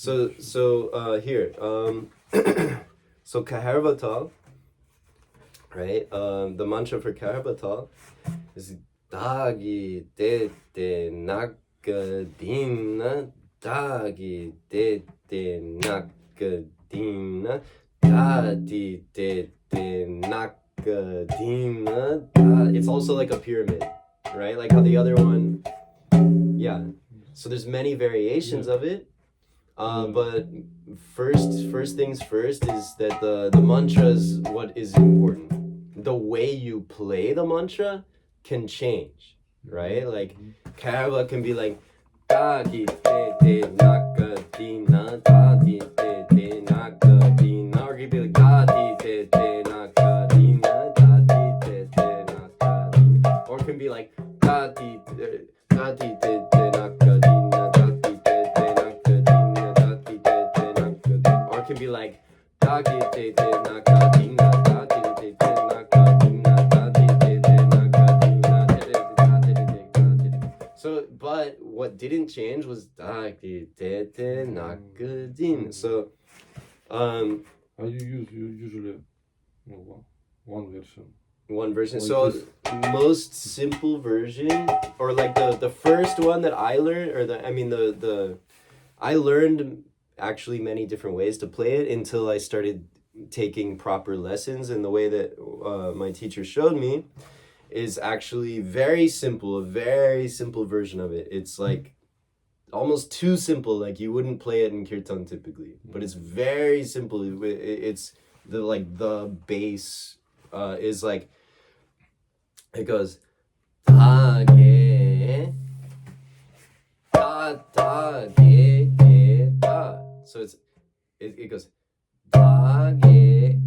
Here, so Kaherva Taal, right? The mantra for Kaherva Taal is Dagi Dete Nakadina, Dagi Dete Nakadina, Dadi Dete Nakadina. It's also like a pyramid, right? Like how the other one, yeah. So there's many variations of it. But first things first is that the mantra is what is important. The way you play the mantra can change, right? Like Kaherva can be like Dagi te te nakadina, dadi te te nakadina, or it could be like dadi te te nakadina, dadi te te nakadina, or it can be like dadi te te nakadina, dadi te te nakadina, dadi te te nakadina, or it can be like dagi te te nakadina, dadi te te nakadina, dadi te te nakadina. So, but what didn't change was dagi te te nakadina. So, You use usually one version. One version. Like So this. most simple version, or like the first one that I learned, or I learned actually many different ways to play it until I started taking proper lessons, and the way that my teacher showed me is actually very simple, a very simple version of it. It's like almost too simple, like you wouldn't play it in Kirtan typically, but it's very simple. It's the bass is like, it goes ta ge ta ta ge ge ta. So it goes ta ge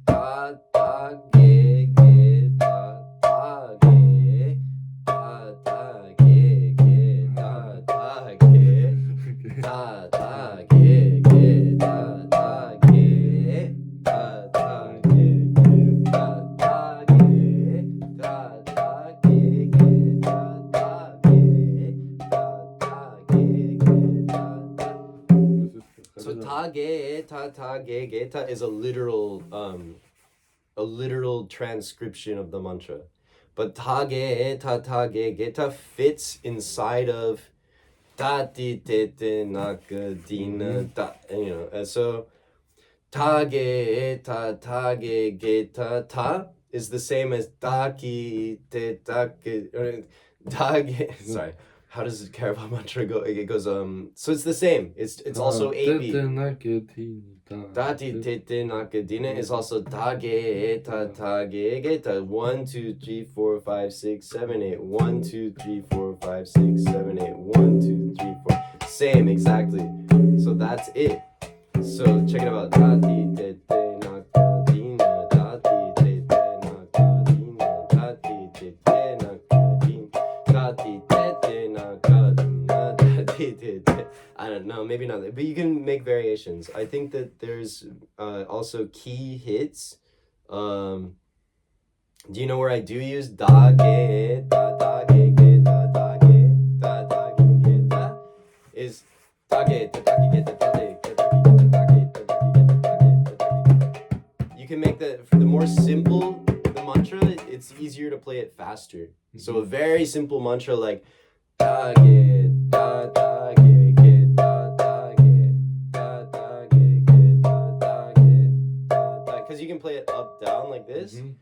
ta ta ge ge ta ta ge ta ta ge ge ta ta ge ta ta ge ge ta ta ge ta ta ge ge ta ta ge ta ta ge ge ta ta ge ta ta ge ge ta ta. So ta ge ge ta is a literal transcription of the mantra, but ta ge ta fits inside of da di te te nakadina da, and so ta ge ta is the same as da ki te ta ge da ge. Sorry, how does the Kaherva mantra go? It goes so it's the same. It's also 8 beat. Da ti te te nakadina is also ta ge ta ge ta. 1 2 3 4 5 6 7 8. 1 2 3 4 5 6 7 8. 1 2 3 4. Same exactly. So that's it. So check it out. Da ti te te nakadina, da ti te te nakadina, da ti te te nakadina, da ti te te nakadina, da ti te te. I don't know, maybe not, but you can make variations. I think that there's also key hits. Do you know where I do use da ge da ge ge da ge da ge ge da? Is da ge da ge da ge da ge. You can make the more simple the mantra, it's easier to play it faster. So a very simple mantra like da ge da ge ge da ge da ge ge da ge da, because you can play it up down like this, and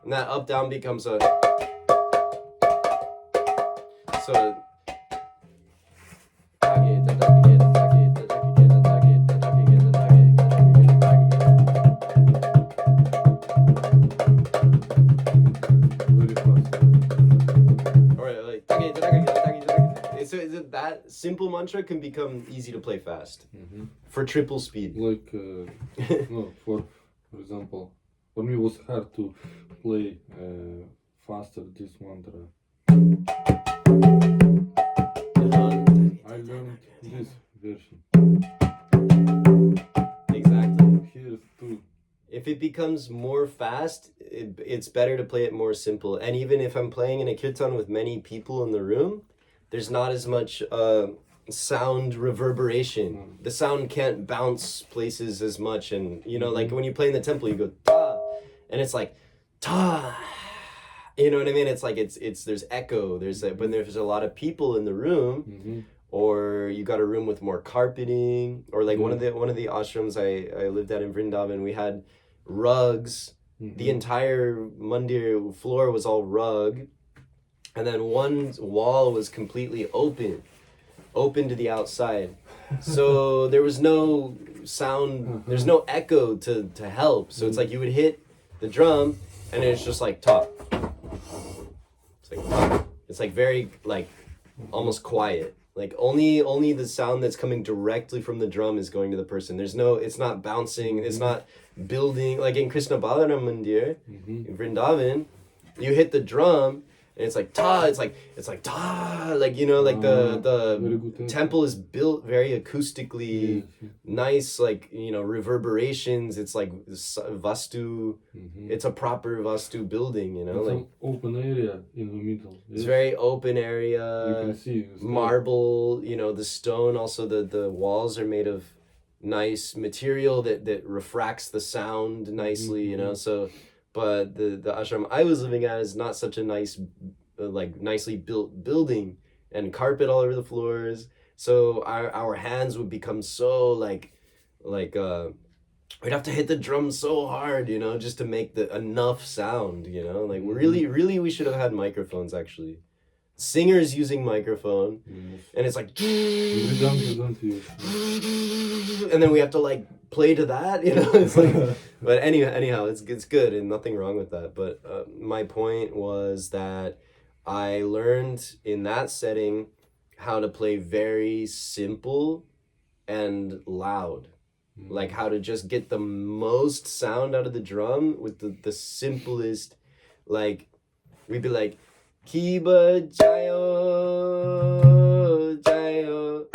that up down becomes a, so so that simple mantra can become easy to play fast for triple speed. Like no, for example, for me it was hard to play faster this mantra. I learned this version. Exactly. Here's too. If it becomes more fast, it's better to play it more simple. And even if I'm playing in a kirtan with many people in the room, there's not as much sound reverberation. The sound can't bounce places as much, and you know, like when you play in the temple, you go ta, and it's like ta. You know what I mean? It's like it's there's echo. When there's a lot of people in the room, or you got a room with more carpeting, or like one of the ashrams I lived at in Vrindavan, we had rugs. The entire mandir floor was all rug, and then one wall was completely open to the outside. So there was no sound, there's no echo to help. So it's like you would hit the drum and it's just like top. It's like top. It's like very like almost quiet. Like only the sound that's coming directly from the drum is going to the person. It's not bouncing, it's not building. Like in Krishna Balaram Mandir, in Vrindavan, you hit the drum and it's like ta, it's like ta, like you know, like the temple is built very acoustically nice, like you know, reverberations. It's like vastu, it's a proper vastu building, you know, it's like an open area in the middle. It's very open area. You can see marble, you know, the stone. Also, the walls are made of nice material that refracts the sound nicely, you know. So. But the ashram I was living at is not such a nice, like nicely built building, and carpet all over the floors. So our hands would become so like we'd have to hit the drum so hard, you know, just to make enough sound, you know. Like really we should have had microphones actually. Singers using microphone, and it's like, and then we have to like play to that, you know. It's like, but anyhow, it's good, and nothing wrong with that. But my point was that I learned in that setting how to play very simple and loud, like how to just get the most sound out of the drum with the simplest, like we'd be like. Kiba Jayo Jayo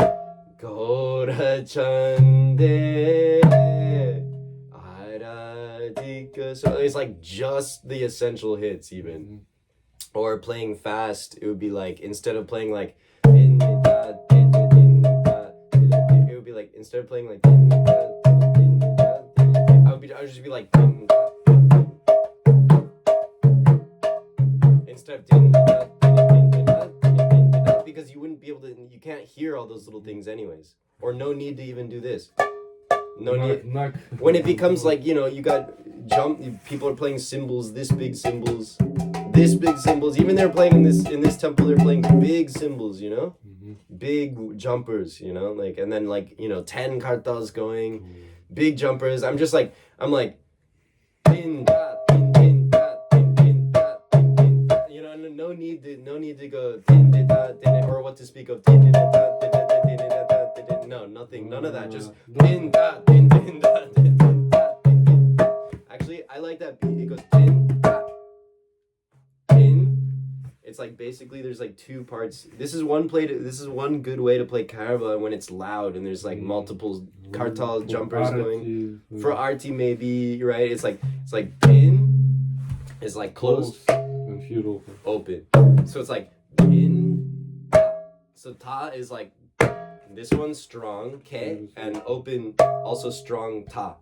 Gora Chande Aradika. So it's like just the essential hits even. Or playing fast, it would be like instead of playing like it would be like instead of playing like I would just be like instead of because you wouldn't be able to, you can't hear all those little things anyways, or no need to even do this. No need. When it becomes like, you know, you got people are playing cymbals, this big cymbals. Even they're playing in this temple, they're playing big cymbals, you know, big jumpers, you know, like, and then like, you know, 10 kartals going, big jumpers. I'm like. No need to go or what to speak of no, nothing, none of that. Just actually, I like that beat. It goes It's like basically there's like two parts. This is one good way to play Kaherva when it's loud and there's like multiple kartal jumpers going. For arti maybe, right? It's like pin is like close. And here open. So it's like in. So ta is like this one's strong, K, and open also strong ta.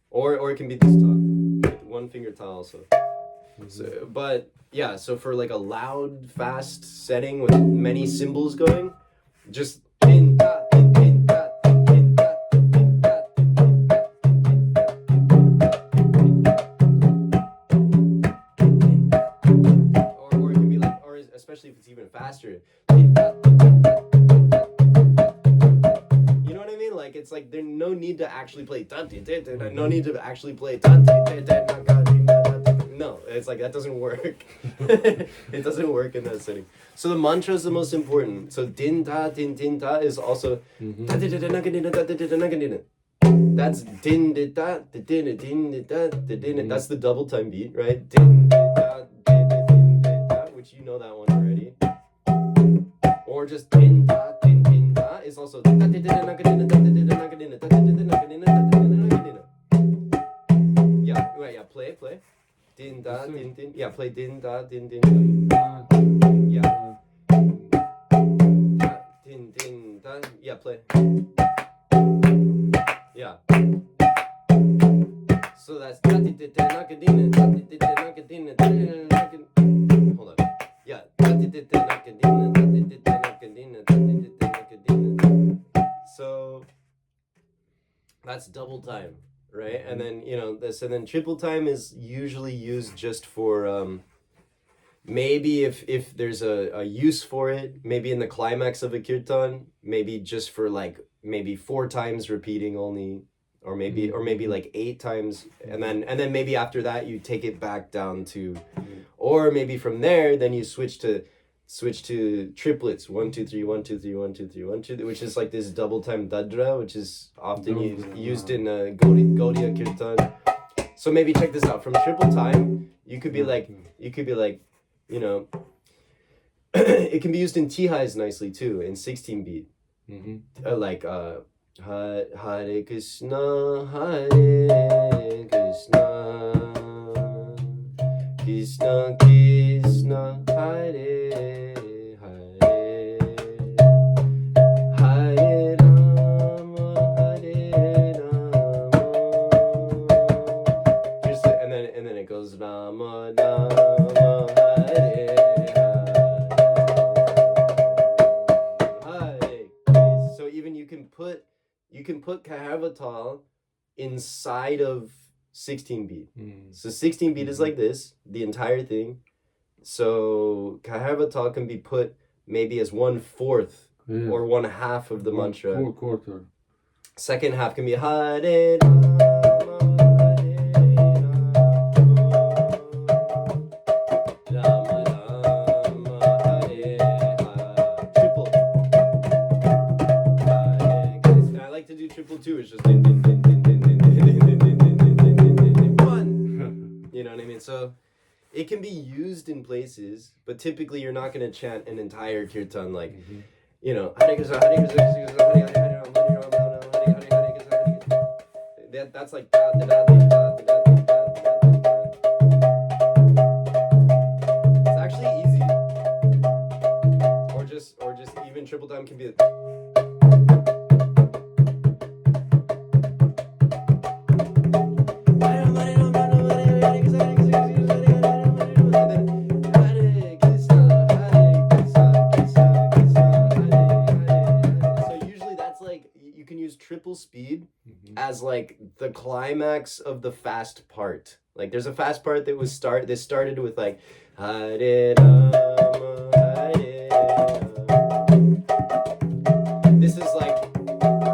Or it can be this ta. One finger ta also. So, but yeah, so for like a loud, fast setting with many cymbals going, just in ta, in ta, in ta, in ta, or it can be like, or especially if it's even faster. You know what I mean? Like it's like there's no need to actually play. No need to actually play. No, it's like that doesn't work. It doesn't work in that setting. So the mantra is the most important. So din ta is also that's din da din da. That's the double time beat, right? Din da, which you know that one already. Or just din da is also yeah, play. Din da din din. Yeah, play din da din din. Yeah. Din din. play. Yeah. So that's hold on. Yeah. So that's double time, right? And then this, and then triple time is usually used just for maybe if there's a use for it, maybe in the climax of a kirtan, maybe just for like maybe 4 times repeating only, or maybe like 8 times, and then maybe after that you take it back down to, or maybe from there then you switch to triplets, 1 2 3 1 2 3 1 2 3 1 2, which is like this double time dadra, which is often used in Gaudiya kirtan. So maybe check this out. From triple time, you could be like it can be used in tihais nicely too, in 16 beat. Like Hare Krishna, Hare Krishna, Krishna Krishna, Hare Hare, Hare Rama, Hare Rama. And then it goes Rama Rama, Hare Hare. So even you can put Kaherva Taal inside of 16 beat. So 16 beat is like this, the entire thing. So Kaherva Taal can be put maybe as 1/4 or 1/2 of the mantra. 4/4. Second half can be Hare Rama, Rama Rama, Hare Hare. Triple. And I like to do triple too. It's just din din din din din din din din din din din din din din din 1. You know what I mean? So it can be used in places, but typically you're not going to chant an entire kirtan like, Hare Krishna, Hare Krishna, Krishna Krishna, Hare Hare, Hare Rama, Hare Rama, Hare Hare, Hare Krishna, Hare Krishna. That's like da da da da da da da da da. It's actually easy. Or just even triple time can be. Triple speed as like the climax of the fast part. Like there's a fast part that started with like Hare Rama, Hare Rama. This is like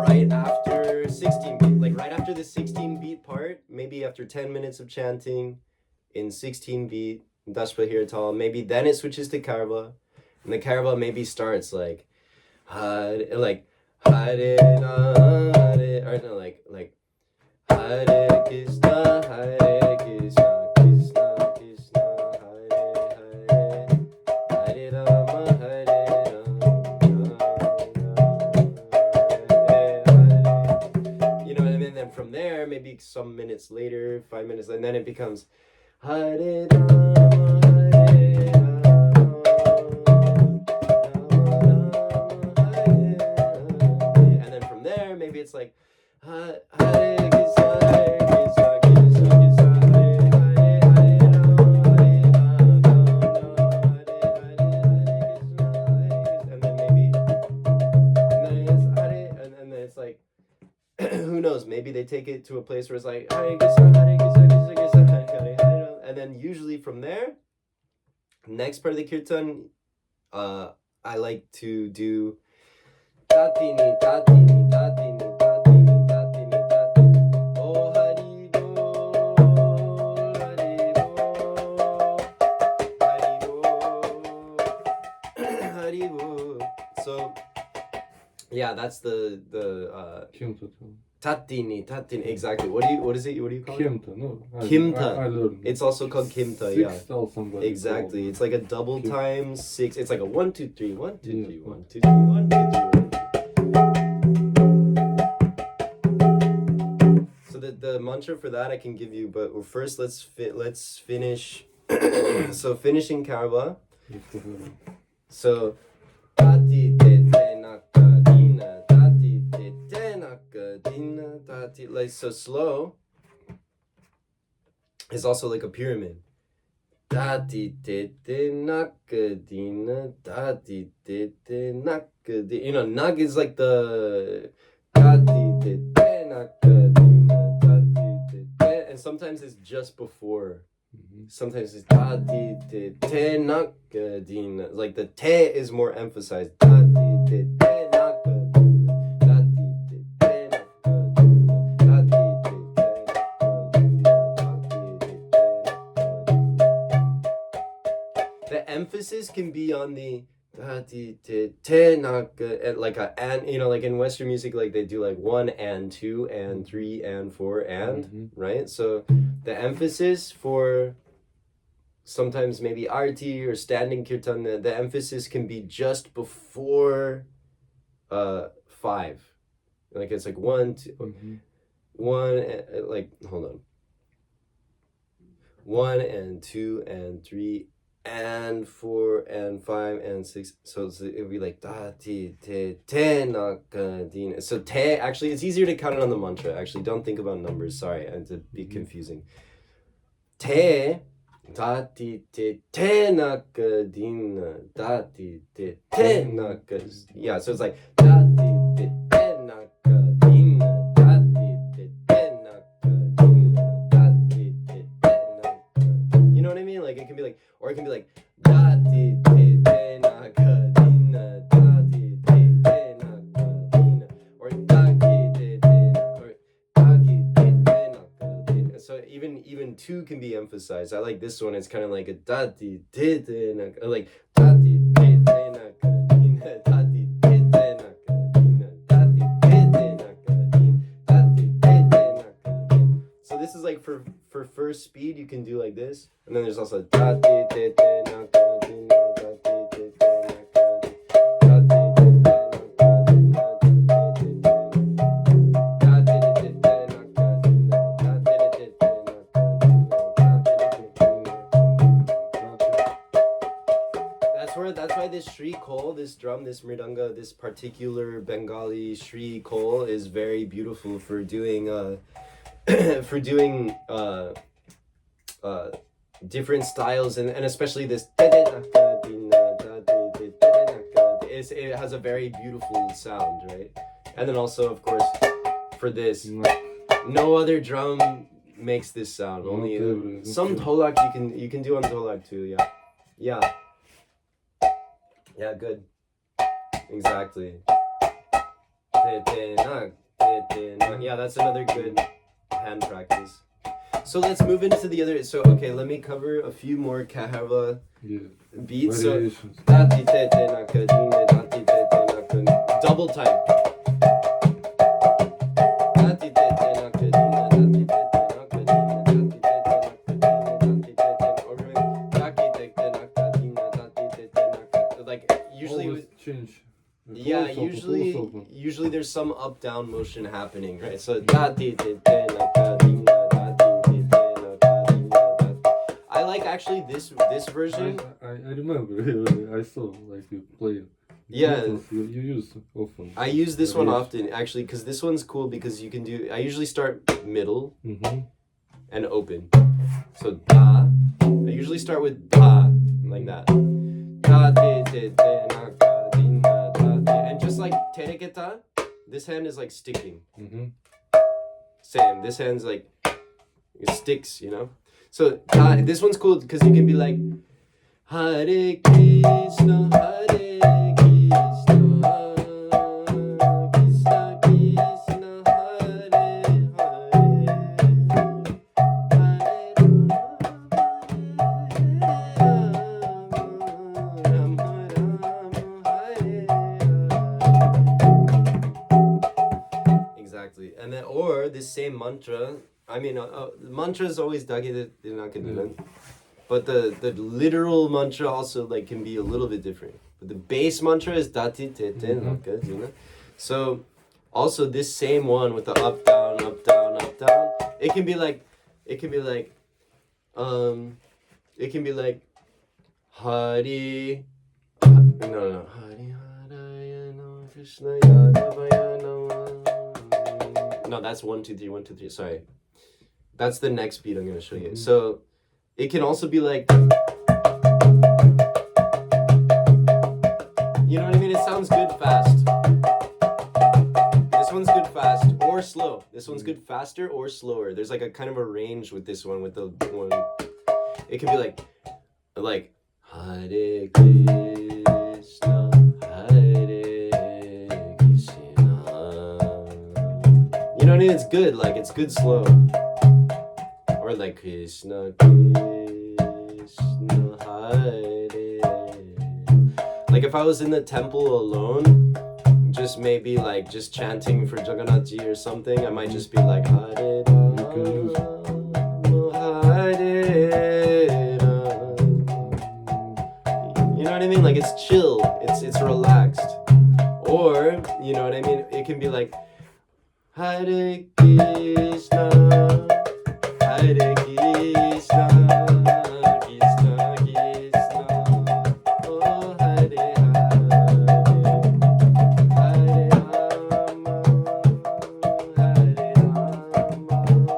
right after 16 beat, like right after the 16 beat part, maybe after 10 minutes of chanting in 16 beat Kaherva Taal, maybe then it switches to Kaherva, and the Kaherva maybe starts like Hare Rama, or no, like Hare Krishna, Hare Krishna, Krishna Krishna, Hare Hare, Hare Rama, Hare Rama, Hare Hare. And then from there, maybe some minutes later, 5 minutes, and then it becomes Hare Rama, Hare Rama, and then from there, maybe it's like Hare Krishna, Hare Krishna, Krishna Krishna, Hare Hare, Hare Rama, Hare Rama, Hare Hare, and then maybe, and then it's like, who knows? Maybe they take it to a place where it's like Hare Krishna, Hare Krishna, Krishna Krishna, Hare Hare, Hare Rama, and then usually from there, next part of the kirtan, I like to do Tatini, Tatini, Tatini, Tatini, Tatini, Tatini. Oh Hari Bol, Hari Bol, Hari Bol, Hari Bol. So yeah, that's the Tatini, exactly. What is it? What do you call it? Kimta, no. Kimta. I learned. It's also called Kimta, yeah. Exactly. It's like a double time 6. It's like a 1 2 3 1 2 3 1 2 3 1 2 3 1. So the mantra for that I can give you, but first let's finish. So finishing Kaherva. So Tati te te naka dina, Tati dina da ti. Like so slow is also like a pyramid. Da ti te te naka dina da ti te te naka di. You know, nag is like the da ti te te naka dina da ti te te, and sometimes it's just before. Sometimes it's da ti te te naka dina. Like the te is more emphasized. Da ti te te naka dina da ti te te naka dina da ti te te the emphasis can be on the da ti te te naka, like a and, you know, like in Western music, like they do like 1 and 2 and 3 and 4 and right. So the emphasis for sometimes maybe arti or standing kirtan, the emphasis can be just before 5. Like it's like 1 2 1 like hold on, 1 and 2 and 3 and 4 and 5 and 6. So it would be like da ti te te naka dina. So te, actually it's easier to count it on the mantra. Actually, don't think about numbers. Sorry, and to be confusing. Te da ti te te naka dina da ti te te naka. Yeah, so it's like da ti te te naka dina da ti te te naka dina da ti te te naka. You know what I mean? Like it can be like, or it can be like da ti te te naka dina da ti te te naka dina, or da ti te te or da ti te te naka dina. So even 2 can be emphasized. I like this one. It's kind of like a da ti te te naka, like da ti te te naka dina da ti te te naka dina da ti te te naka dina da ti te te naka dina. So this is like for first speed, you can do like this, and then there's also da ti te te naka dina da ti te te naka da ti te te naka dina da ti te te naka dina da ti te te naka dina. That's why this Shri Kol, this drum, this Mridanga, this particular Bengali Shri Kol is very beautiful for doing for doing different styles, and especially this it has a very beautiful sound, right? And then also, of course, for this, no other drum makes this sound. Only some tolak you can do on tolak too. Yeah, good, exactly. Yeah, that's another good hand practice. So let's move into the other. So okay, let me cover a few more Kaherva beats. So double time. Like usually always change. Yeah, usually there's some up down motion happening, right? So I like actually this version. I remember I saw like you play. Yeah, you use often. I use this one often actually because this one's cool because you can do. I usually start middle and open. So da. I usually start with da like that. Da de de de na ka di na da de. And just like tereketa, this hand is like sticking. Same. This hand's like it sticks, you know. So this one's cool because you can be like Hare Krishna, Hare Krishna, Krishna Krishna, Hare Hare. Exactly, and then or this same mantra. I mean, mantra is always dagi but the literal mantra also like can be a little bit different. But the base mantra is dati tete naka dina. So also this same one with the up down up down up down. It can be like Hari. No Hari Haraya no Krishna Yadavaya no. No, that's 1 2 3 1 2 3. Sorry, that's the next beat I'm gonna show you. So it can also be like, you know what I mean? It sounds good fast. This one's good fast or slow. This one's good faster or slower. There's like a kind of a range with this one. With the one, it can be like Hare Krishna, Hare Krishna. You know what I mean? It's good. Like it's good slow. Or like Krishna Krishna Hare. Like if I was in the temple alone, just maybe like just chanting for Jagannath Ji or something, I might just be like Hare Rama, Hare Rama. You know what I mean? Like it's chill, it's relaxed. Or, you know what I mean? It can be like Hare Krishna, Hare Krishna, Krishna Krishna, oh Hare Hare, Hare Rama, Hare Rama.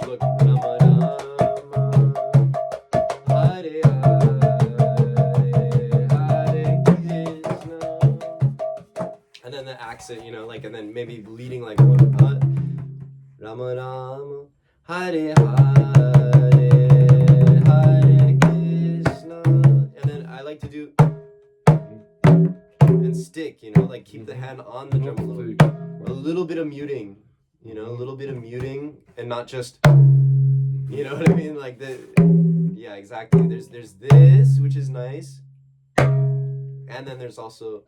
Look, Rama Rama, Hare Hare, Hare Krishna. And then the accent, you know, like, and then maybe leading like one, Rama Rama, Hare Hare, Hare Krishna. And then I like to do and stick, you know, like keep the hand on the drum a little bit of muting, you know, a little bit of muting, and not just, you know what I mean, like the, yeah, exactly. There's this, which is nice, and then there's also,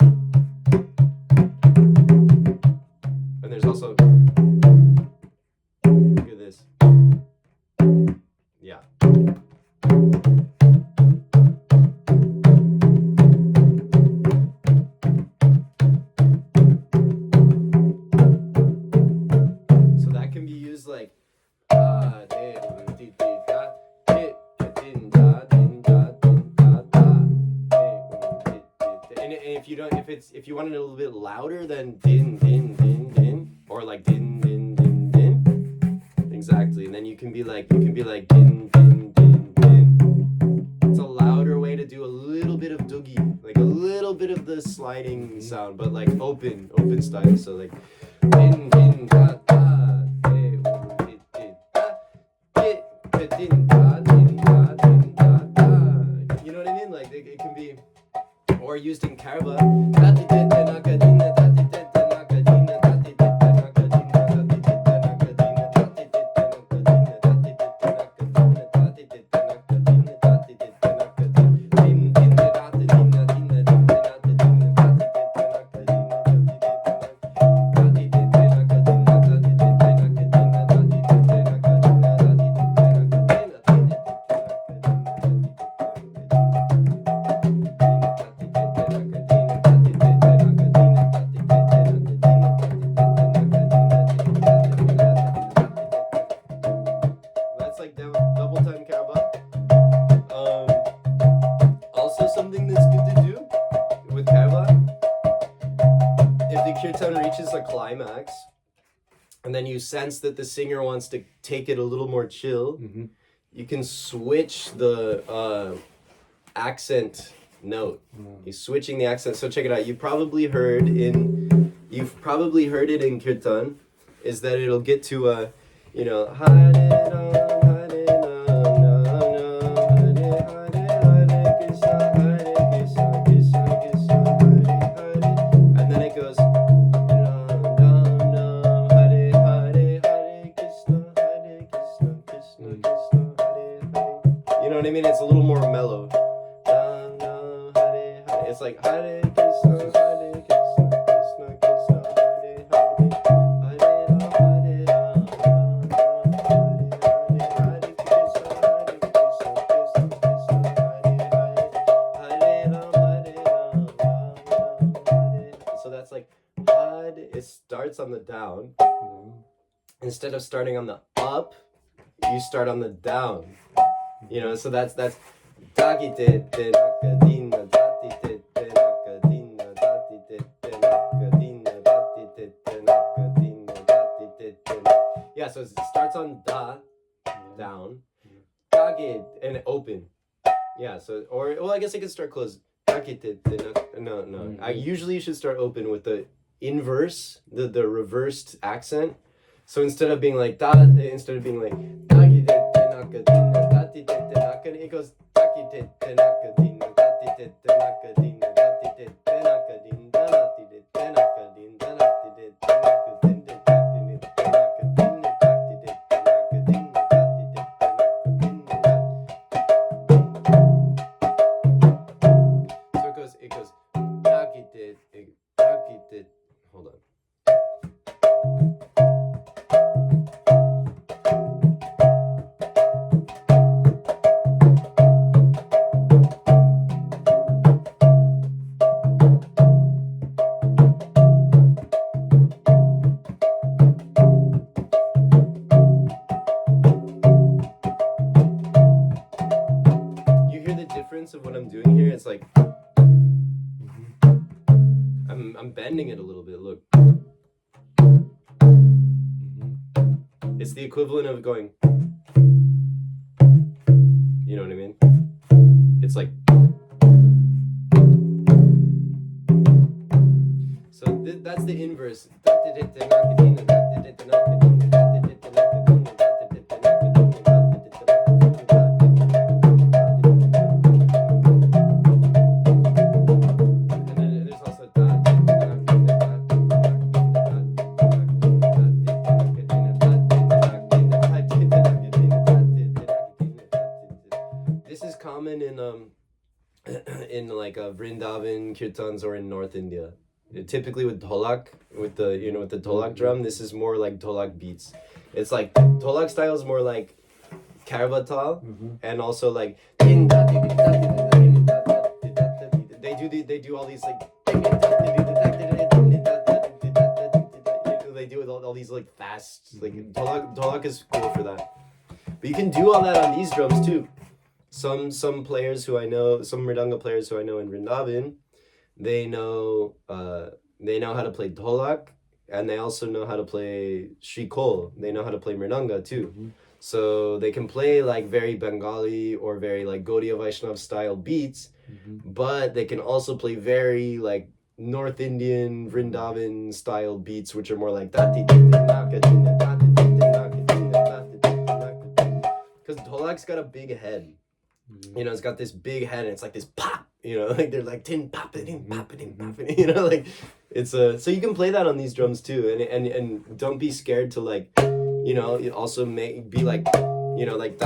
and there's also, look at this, yeah. So that can be used like, and if you don't, if you want it a little bit louder, then din din din din, or like din din din din, exactly. And then you can be like din din din din. It's a louder way to do a little bit of doogie, like a little bit of the sliding sound, but like open style. So like din din da da, din din da din da din da da. You know what I mean? Like it can be, or used in Kaherva. Also something that's good to do with Kaherva, if the Kirtan reaches a climax, and then you sense that the singer wants to take it a little more chill, you can switch the accent note. He's switching the accent. So check it out. You've probably heard it in Kirtan, is that it'll get to you know, Hare Ram, Hare Ram, Ram Ram, Hare Hare, Hare Krishna, Krishna Krishna, Hare Hare, and then it goes Ram Ram Ram, Hare Hare, Hare Krishna, Krishna Krishna, Hare Hare. You know what I mean? It's a little more mellow. Ram Ram, Hare Hare. It's like Hare Krishna, Krishna Krishna, Hare Hare, Hare Ram, Hare Ram, Hare Krishna, Krishna Hare Ram, Hare Ram. So that's like Hare. It starts on the down. Instead of starting on the up, you start on the down. You know, so that's Yeah, so it starts on da, down, dage, and open. Yeah, so, or, well, I guess I could start close. No. I usually should start open with the inverse, the reversed accent. So instead of being like da, instead of being like it goes hold on. You hear the difference of what I'm doing here? It's like I'm bending it a little bit. Look. It's the equivalent of going. You know what I mean? It's like. So that's the inverse. Common in like Vrindavan kirtans or in North India. Typically with dholak, with the dholak drum, this is more like dholak beats. It's like dholak style is more like Kaherva Taal, and also like they do all these like they do all these like fast like dholak is cool for that. But you can do all that on these drums too. Some players who I know, some Mridanga players who I know in Vrindavan, they know how to play dholak, and they also know how to play shrikol. They know how to play Mridanga too. So they can play like very Bengali or very like Gaudiya Vaishnav style beats, but they can also play very like North Indian Vrindavan style beats, which are more like because dholak's got a big head. You know, it's got this big head and it's like this pop, you know, like they're like tin popping, you know, like it's so you can play that on these drums too, and don't be scared to like, you know, also be like, you know, like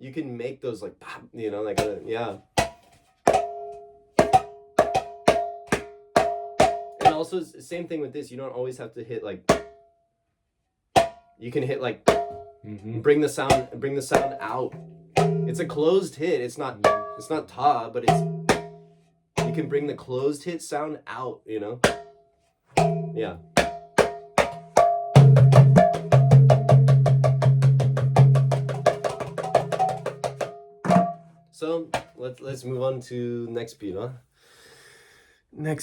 you can make those like pop, you know, like yeah. And also same thing with this, you don't always have to hit like. You can hit like, bring the sound out. It's a closed hit. It's not ta, but you can bring the closed hit sound out. You know, yeah. So let's move on to next beat, huh? Next.